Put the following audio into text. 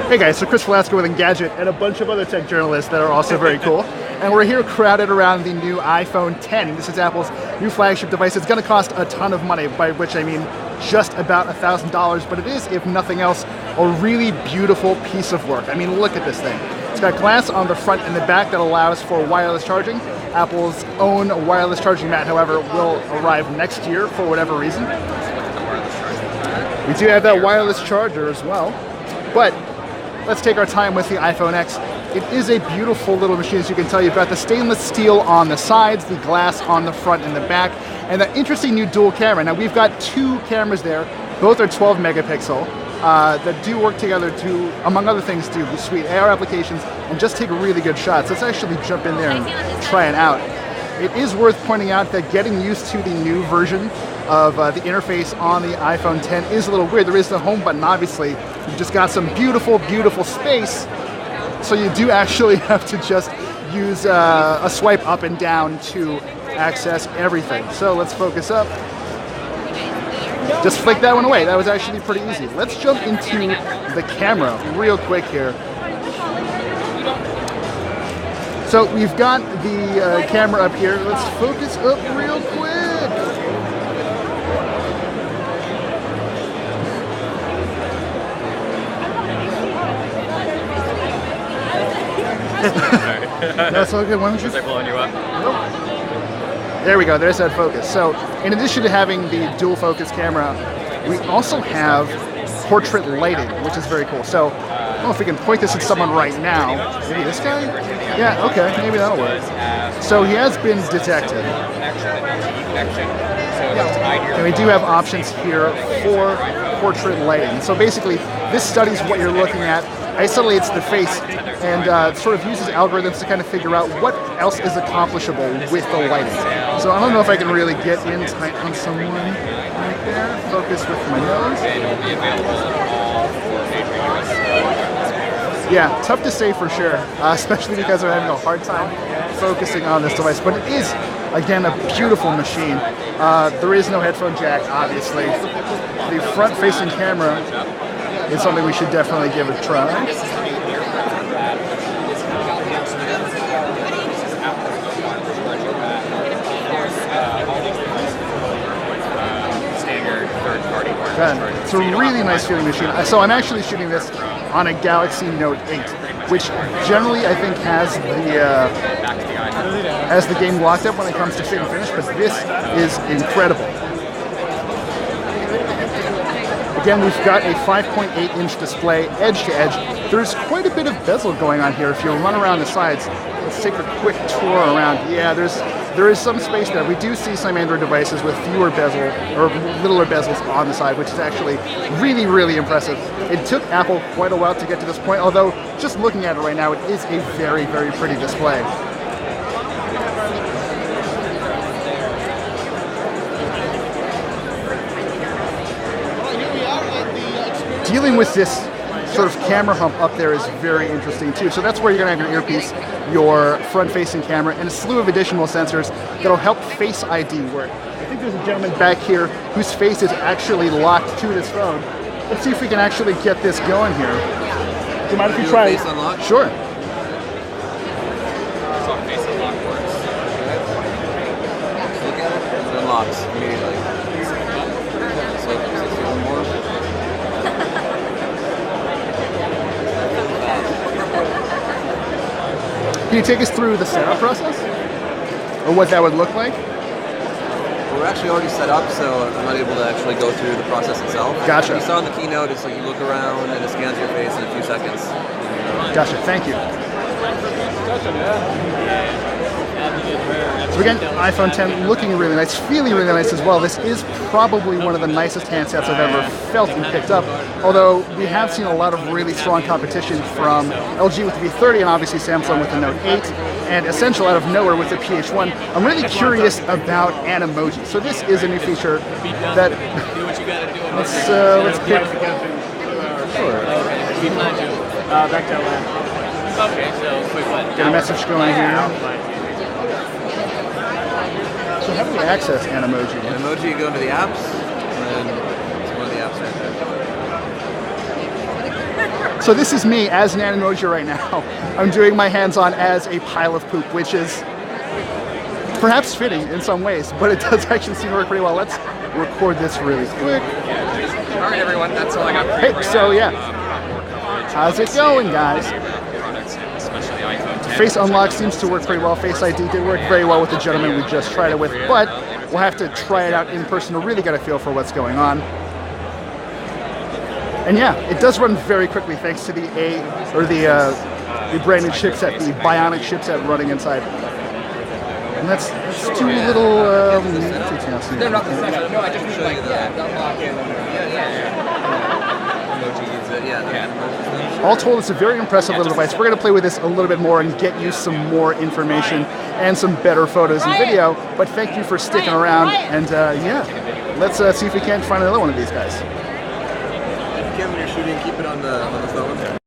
Hey guys, so Chris Velazco with Engadget and a bunch of other tech journalists that are also very cool. And we're here crowded around the new iPhone 10. This is Apple's new flagship device. It's going to cost a ton of money, by which I mean just about $1,000, but it is, if nothing else, a really beautiful piece of work. I mean, look at this thing. It's got glass on the front and the back that allows for wireless charging. Apple's own wireless charging mat, however, will arrive next year for whatever reason. We do have that wireless charger as well, but let's take our time with the iPhone X. It is a beautiful little machine, as you can tell. You've got the stainless steel on the sides, the glass on the front and the back, and that interesting new dual camera. Now, we've got two cameras there. Both are 12 megapixel that do work together to, among other things, do sweet AR applications and just take really good shots. Let's actually jump in there and try it out. It is worth pointing out that getting used to the new version of the interface on the iPhone 10 is a little weird. There is the home button, obviously. You've just got some beautiful, beautiful space. So you do actually have to just use a swipe up and down to access everything. So let's focus up. Just flick that one away. That was actually pretty easy. Let's jump into the camera real quick here. So we've got the camera up here. Let's focus up real quick. That's all good. Why don't you? Was I blowing you up? Nope. There we go. There's that focus. So, in addition to having the dual focus camera, we also have portrait lighting, which is very cool. So, I don't know if we can point this at someone right now. Maybe this guy? Yeah. Okay. Maybe that'll work. So he has been detected. And we do have options here for portrait lighting. So basically, this studies what you're looking at, isolates the face, and sort of uses algorithms to kind of figure out what else is accomplishable with the lighting. So I don't know if I can really get in tight on someone right there. Focus with my nose. Yeah, tough to say for sure, especially because I'm having a hard time focusing on this device. But it is, again, a beautiful machine. There is no headphone jack, obviously. The front-facing camera is something we should definitely give a try. It's a really nice feeling machine. So I'm actually shooting this on a Galaxy Note 8, which generally I think has the game locked up when it comes to fit and finish, but this is incredible. Again, we've got a 5.8-inch display, edge to edge. There's quite a bit of bezel going on here. If you run around the sides, let's take a quick tour around. Yeah, there is some space there. We do see some Android devices with fewer bezel, or littler bezels on the side, which is actually really, really impressive. It took Apple quite a while to get to this point, although just looking at it right now, it is a very, very pretty display. Dealing with this sort of camera hump up there is very interesting too. So that's where you're going to have your earpiece, your front-facing camera, and a slew of additional sensors that'll help Face ID work. I think there's a gentleman back here whose face is actually locked to this phone. Let's see if we can actually get this going here. Do you mind if you try? Face unlock? Sure. That's how face unlock works. Look at it. It unlocks immediately. So one more. Can you take us through the setup process? Or what that would look like? We're actually already set up, so I'm not able to actually go through the process itself. Gotcha. You saw in the keynote, it's like you look around and it scans your face in a few seconds. Gotcha, thank you. So again, iPhone 10 looking really nice, feeling really nice as well. This is probably one of the nicest handsets I've ever felt and picked up, although we have seen a lot of really strong competition from LG with the V30 and obviously Samsung with the Note 8, and Essential out of nowhere with the PH1. I'm really curious about animoji. So this is a new feature that let's pick. Sure. Back to Atlanta. Okay, so quick one. Get a message going here. So how do we access Animoji? Emoji, you go into the apps, and then it's one of the apps right there. So this is me as an animoji right now. I'm doing my hands-on as a pile of poop, which is perhaps fitting in some ways, but it does actually seem to work pretty well. Let's record this really quick. All right, everyone, that's all I got for you. Hey, so yeah, how's it going, guys? Especially iPhone 10. Face unlock seems to work pretty well. Face ID did work very well with the gentleman we just tried it with, but we'll have to try it out in person to really get a feel for what's going on. And yeah, it does run very quickly thanks to the branded chipset, the Bionic chipset running inside. And let's do a little. They're not the same. No, I just mean like unlock it. All told, it's a very impressive little device. We're going to play with this a little bit more and get you some more information and some better photos and video. But thank you for sticking around. And yeah, let's see if we can't find another one of these guys. Kim, when you're shooting, keep it on the phone.